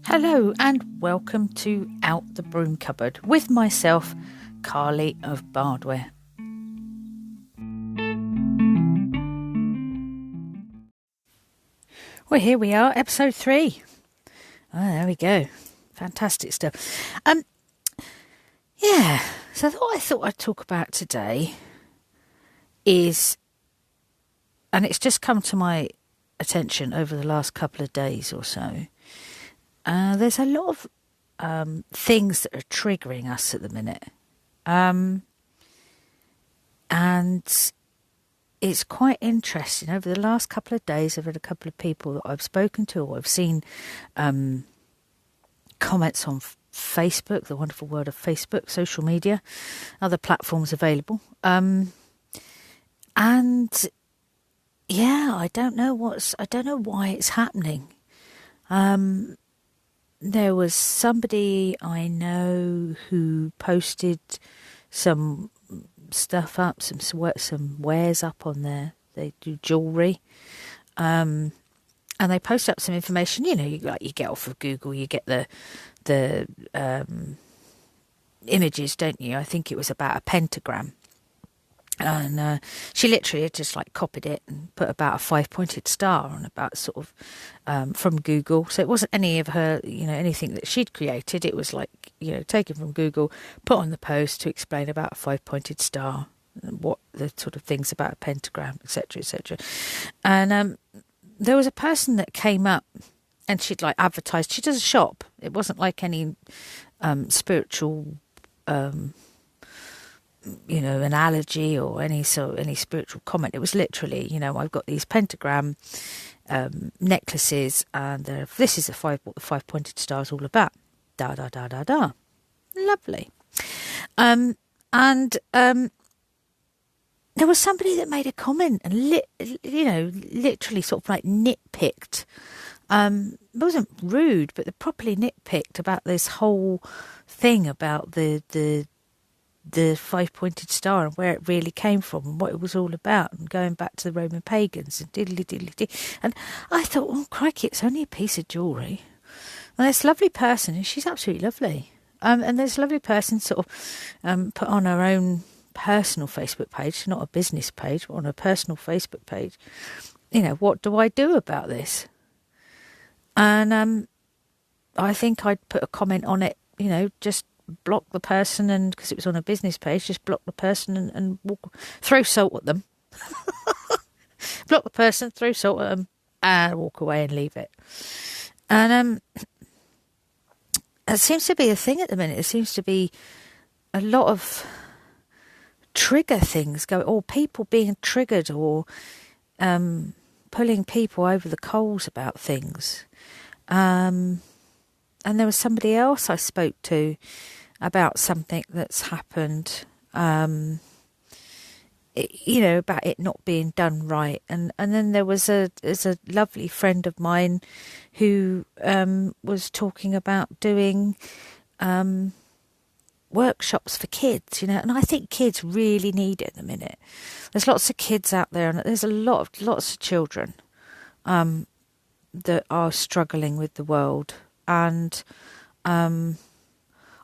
Hello and welcome to Out the Broom Cupboard with myself, Carly of Bardware. Well, here we are, episode 3. Oh, there we go. Fantastic stuff. So what I thought I'd talk about today is, and it's just come to my attention over the last couple of days or so, there's a lot of things that are triggering us at the minute. And it's quite interesting. Over the last couple of days, I've had a couple of people that I've spoken to, or I've seen comments on Facebook, the wonderful world of Facebook, social media, other platforms available. And yeah, I don't know why it's happening. There was somebody I know who posted some stuff up, some wares up on there. They do jewellery, and they post up some information. You know, you get off of Google, you get the images, don't you? I think it was about a pentagram. And she literally had just like copied it and put about a 5-pointed star on, about sort of from Google. So it wasn't any of her, anything that she'd created. It was like, taken from Google, put on the post to explain about a 5-pointed star and what the sort of things about a pentagram, etc., etc. And there was a person that came up and she'd like advertised. She does a shop. It wasn't like any spiritual analogy or any spiritual comment. It was literally, I've got these pentagram necklaces, and this is what the 5-pointed star is all about. Da da da da da. Lovely. And there was somebody that made a comment and literally sort of like nitpicked. It wasn't rude, but they properly nitpicked about this whole thing about the 5-pointed star and where it really came from and what it was all about, and going back to the Roman pagans and diddly. And I thought, oh crikey, it's only a piece of jewellery. And this lovely person, and she's absolutely lovely. And this lovely person sort of put on her own personal Facebook page, not a business page, but on her personal Facebook page, what do I do about this? And I think I'd put a comment on it, just block the person, and because it was on a business page, just block the person and throw salt at them. Block the person, throw salt at them, and walk away and leave it. And it seems to be a thing at the minute. It seems to be a lot of trigger things going, or people being triggered, or pulling people over the coals about things. And there was somebody else I spoke to about something that's happened, about it not being done right. And then there's a lovely friend of mine who was talking about doing workshops for kids, and I think kids really need it at the minute. There's lots of kids out there, and there's lots of children that are struggling with the world. And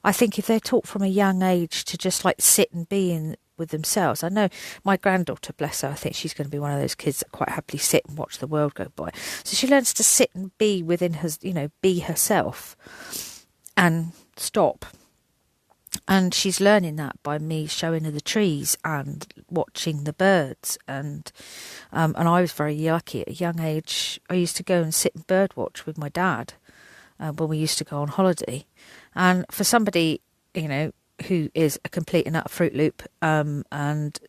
I think if they're taught from a young age to just like sit and be with themselves. I know my granddaughter, bless her, I think she's going to be one of those kids that quite happily sit and watch the world go by. So she learns to sit and be within her, be herself and stop. And she's learning that by me showing her the trees and watching the birds. And I was very lucky at a young age. I used to go and sit and bird watch with my dad when we used to go on holiday. And for somebody, who is a complete and utter Fruit Loop, and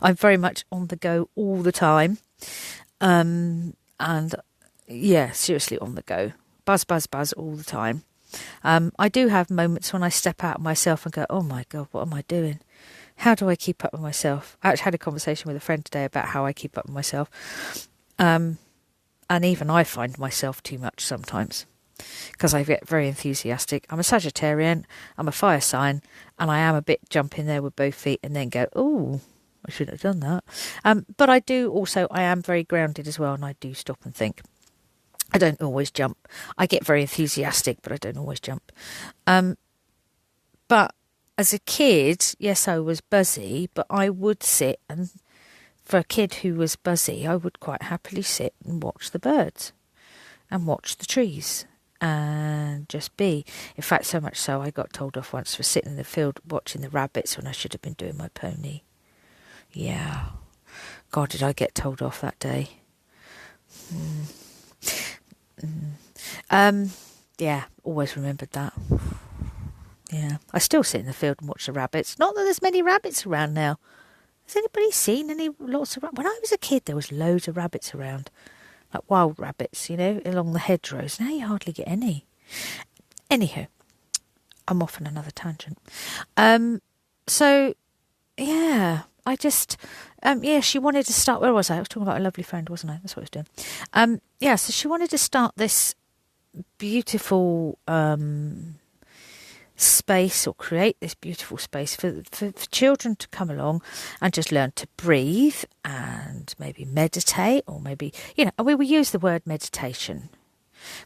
I'm very much on the go all the time. And yeah, seriously on the go. Buzz all the time. I do have moments when I step out of myself and go, oh my God, what am I doing? How do I keep up with myself? I actually had a conversation with a friend today about how I keep up with myself. And even I find myself too much sometimes, because I get very enthusiastic. I'm a Sagittarian, I'm a fire sign, and I am a bit jump in there with both feet and then go, oh, I shouldn't have done that. But I am very grounded as well, and I do stop and think. I don't always jump. I get very enthusiastic, but I don't always jump. But as a kid, yes, I was buzzy, but I would sit, and for a kid who was buzzy, I would quite happily sit and watch the birds and watch the trees and just be. In fact, so much so I got told off once for sitting in the field watching the rabbits when I should have been doing my pony. Yeah. God, did I get told off that day. Yeah, always remembered that. Yeah, I still sit in the field and watch the rabbits. Not that there's many rabbits around now. Has anybody seen lots of rabbits? When I was a kid, there was loads of rabbits around. Like wild rabbits, along the hedgerows. Now you hardly get any. Anyhow, I'm off on another tangent. So, yeah, I just... she wanted to start... Where was I? I was talking about a lovely friend, wasn't I? That's what I was doing. So she wanted to start this beautiful... space, or create this beautiful space for children to come along and just learn to breathe and maybe meditate, or maybe, we use the word meditation,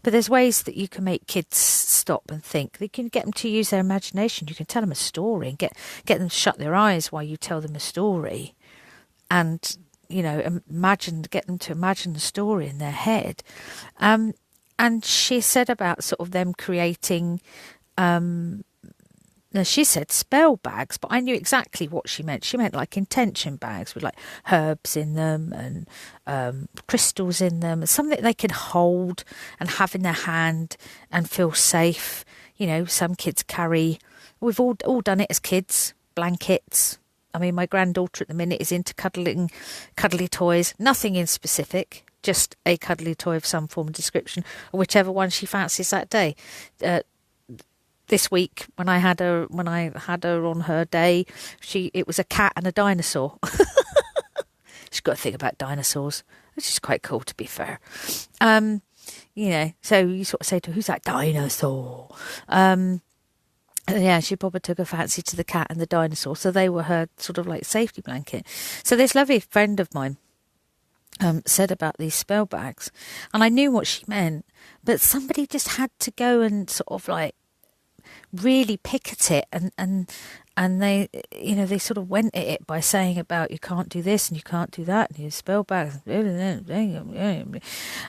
but there's ways that you can make kids stop and think. You can get them to use their imagination. You can tell them a story and get them to shut their eyes while you tell them a story, and get them to imagine the story in their head. And she said about sort of them creating she said spell bags, but I knew exactly what she meant. She meant like intention bags with like herbs in them and crystals in them, and something they can hold and have in their hand and feel safe. Some kids carry, we've all done it as kids, blankets. I mean, my granddaughter at the minute is into cuddly toys, nothing in specific, just a cuddly toy of some form of description, or whichever one she fancies that day. This week, when I had her on her day, it was a cat and a dinosaur. She's got a thing about dinosaurs, which is quite cool, to be fair. So you sort of say to her, "Who's that dinosaur?" She probably took a fancy to the cat and the dinosaur, so they were her sort of like safety blanket. So this lovely friend of mine said about these spell bags, and I knew what she meant, but somebody just had to go and sort of like really pick at it, and they they sort of went at it by saying about you can't do this and you can't do that and you spell bags, and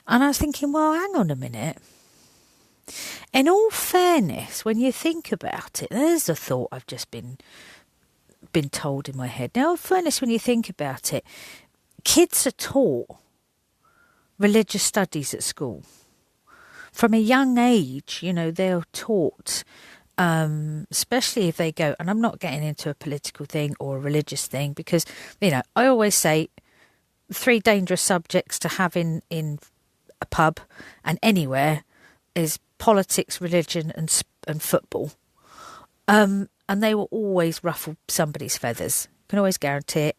I was thinking, well, hang on a minute. In all fairness, when you think about it, there's a thought I've just been told in my head. Now, in fairness, when you think about it, kids are taught religious studies at school. From a young age, they're taught, especially if they go, and I'm not getting into a political thing or a religious thing, because, I always say 3 dangerous subjects to have in a pub and anywhere is politics, religion and football. And they will always ruffle somebody's feathers. Can always guarantee it.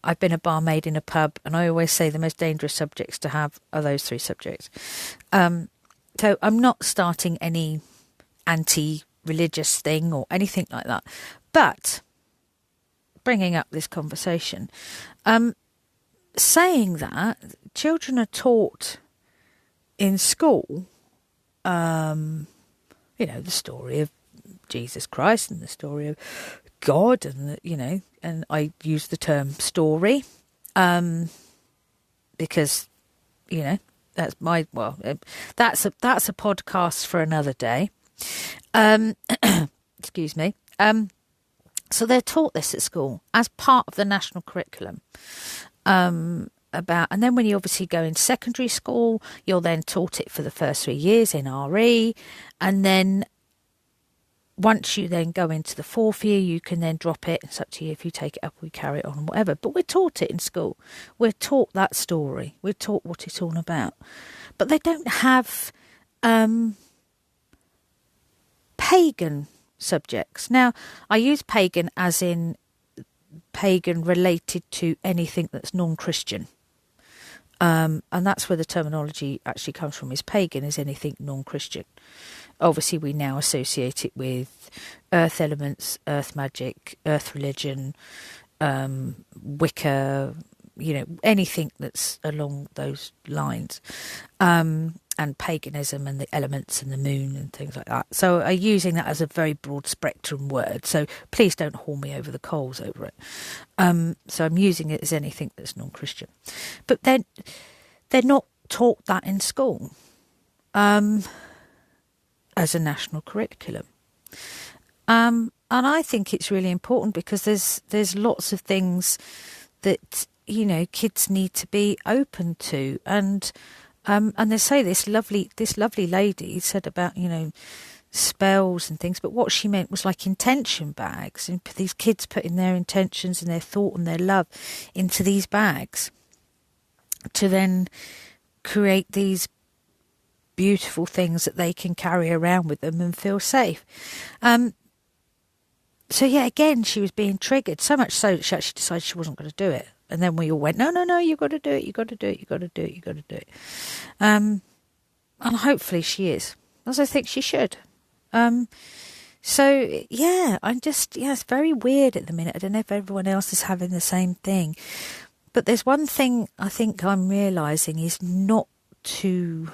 I've been a barmaid in a pub, and I always say the most dangerous subjects to have are those 3 subjects. So I'm not starting any anti-religious thing or anything like that. But bringing up this conversation, saying that children are taught in school, the story of Jesus Christ and the story of God, and and I use the term story because that's that's a podcast for another day. Excuse me. So they're taught this at school as part of the national curriculum. And then when you obviously go in secondary school, you're then taught it for the first 3 years in RE, and then once you then go into the 4th year, you can then drop it. It's up to you if you take it up or you carry it on and whatever. But we're taught it in school. We're taught that story. We're taught what it's all about. But they don't have pagan subjects. Now, I use pagan as in pagan related to anything that's non-Christian. And that's where the terminology actually comes from, is pagan is anything non-Christian. Obviously, we now associate it with earth elements, earth magic, earth religion, Wicca, anything that's along those lines. and paganism and the elements and the moon and things like that. So I'm using that as a very broad spectrum word. So please don't haul me over the coals over it. So I'm using it as anything that's non-Christian. But then they're not taught that in school as a national curriculum. And I think it's really important because there's lots of things that, you know, kids need to be open to. And they say this lovely lady said about, you know, spells and things, but what she meant was like intention bags, and these kids putting their intentions and their thought and their love into these bags to then create these beautiful things that they can carry around with them and feel safe. So yeah, again, she was being triggered so much so that she actually decided she wasn't going to do it. And then we all went, no, you've got to do it, you've got to do it, you've got to do it, you've got to do it. And hopefully she is, as I think she should. So, yeah, it's very weird at the minute. I don't know if everyone else is having the same thing. But there's one thing I think I'm realising is not to...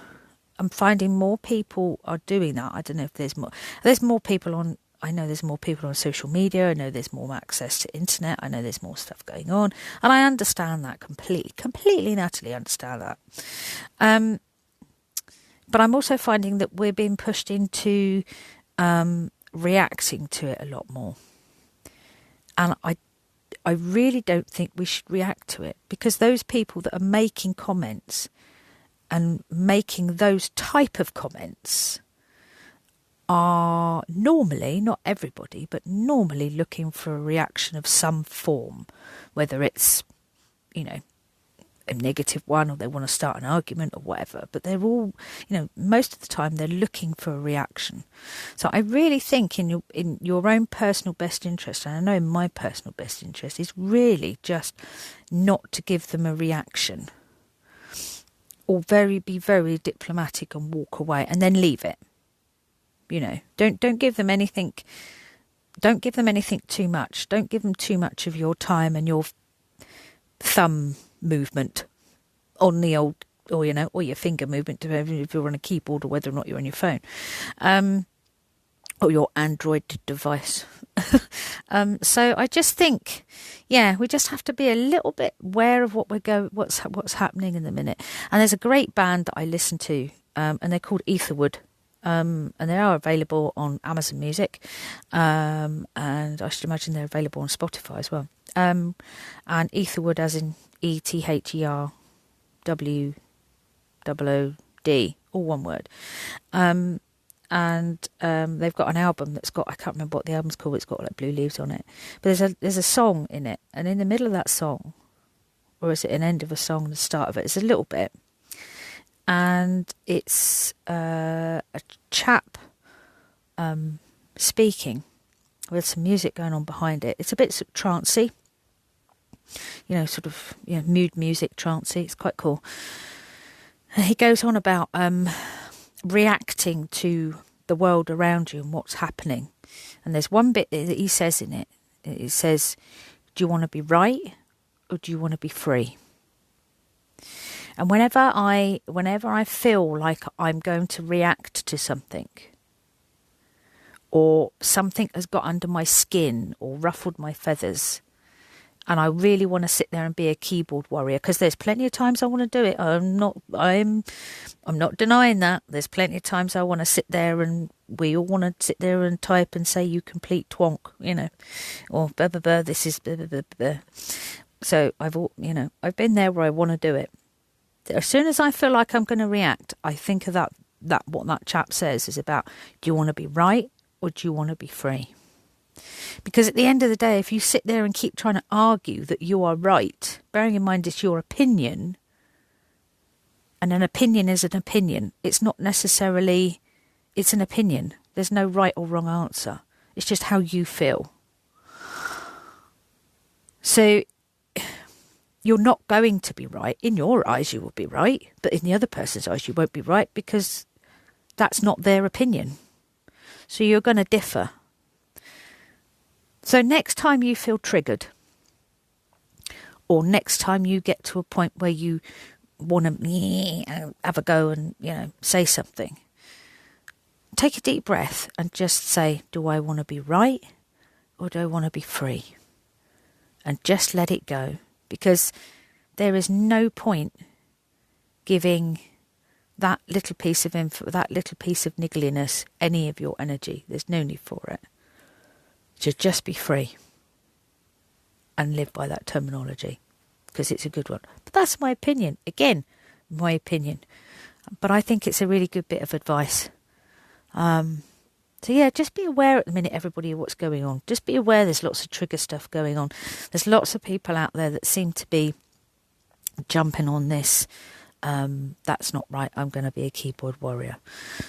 I'm finding more people are doing that. I don't know if there's more. There's more people on... I know there's more people on social media. I know there's more access to internet. I know there's more stuff going on. And I understand that completely and utterly understand that. But I'm also finding that we're being pushed into reacting to it a lot more. And I really don't think we should react to it, because those people that are making comments and making those type of comments are normally, not everybody, but normally looking for a reaction of some form, whether it's, you know, a negative one or they want to start an argument or whatever. But they're all, you know, most of the time they're looking for a reaction. So I really think in your own personal best interest, and I know in my personal best interest, is really just not to give them a reaction, or be very diplomatic and walk away and then leave it. You know, don't give them anything. Don't give them anything too much. Don't give them too much of your time and your thumb movement on the old, or you know, or your finger movement, depending if you're on a keyboard or whether or not you're on your phone, or your Android device. So I just think, yeah, we just have to be a little bit aware of what's happening in the minute. And there's a great band that I listen to, and they're called Etherwood. And they are available on Amazon Music, and I should imagine they're available on Spotify as well. And Etherwood, as in ETHERWOOD, all one word. And they've got an album that's got, I can't remember what the album's called. It's got like blue leaves on it, but there's a song in it, and in the middle of that song, or is it an end of a song, the start of it, it's a little bit. And it's a chap speaking with some music going on behind it. It's a bit sort of trancey, you know, sort of, you know, mood music, trancey. It's quite cool. And he goes on about reacting to the world around you and what's happening. And there's one bit that he says in it. It says, do you want to be right or do you want to be free? And whenever I feel like I'm going to react to something, or something has got under my skin or ruffled my feathers, and I really want to sit there and be a keyboard warrior, because there's plenty of times I want to do it. I'm not denying that. There's plenty of times I want to sit there, and we all want to sit there and type and say, you complete twonk, you know, or blah, blah, blah, this is blah, blah, blah, blah. So I've been there where I want to do it. As soon as I feel like I'm going to react, I think of that what that chap says is about, do you want to be right or do you want to be free? Because at the end of the day, if you sit there and keep trying to argue that you are right, bearing in mind it's your opinion, and an opinion is an opinion. It's not necessarily, it's an opinion. There's no right or wrong answer. It's just how you feel. So you're not going to be right. In your eyes, you will be right. But in the other person's eyes, you won't be right, because that's not their opinion. So you're going to differ. So next time you feel triggered, or next time you get to a point where you want to have a go and, say something, take a deep breath and just say, do I want to be right or do I want to be free? And just let it go, because there is no point giving that little piece of that little piece of niggliness any of your energy. There's no need for it. Just be free and live by that terminology, because it's a good one. But that's my opinion. Again, my opinion. But I think it's a really good bit of advice. So yeah, just be aware at the minute, everybody, of what's going on. Just be aware there's lots of trigger stuff going on. There's lots of people out there that seem to be jumping on this. That's not right. I'm going to be a keyboard warrior.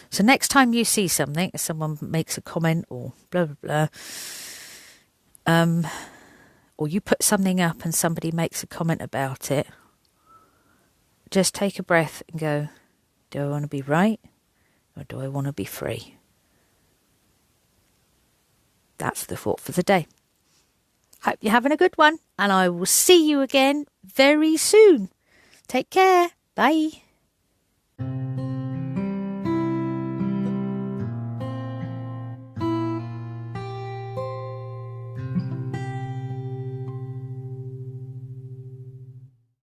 So next time you see something, someone makes a comment or blah, blah, blah, or you put something up and somebody makes a comment about it, just take a breath and go, do I want to be right or do I want to be free? That's the thought for the day. Hope you're having a good one, and I will see you again very soon. Take care. Bye.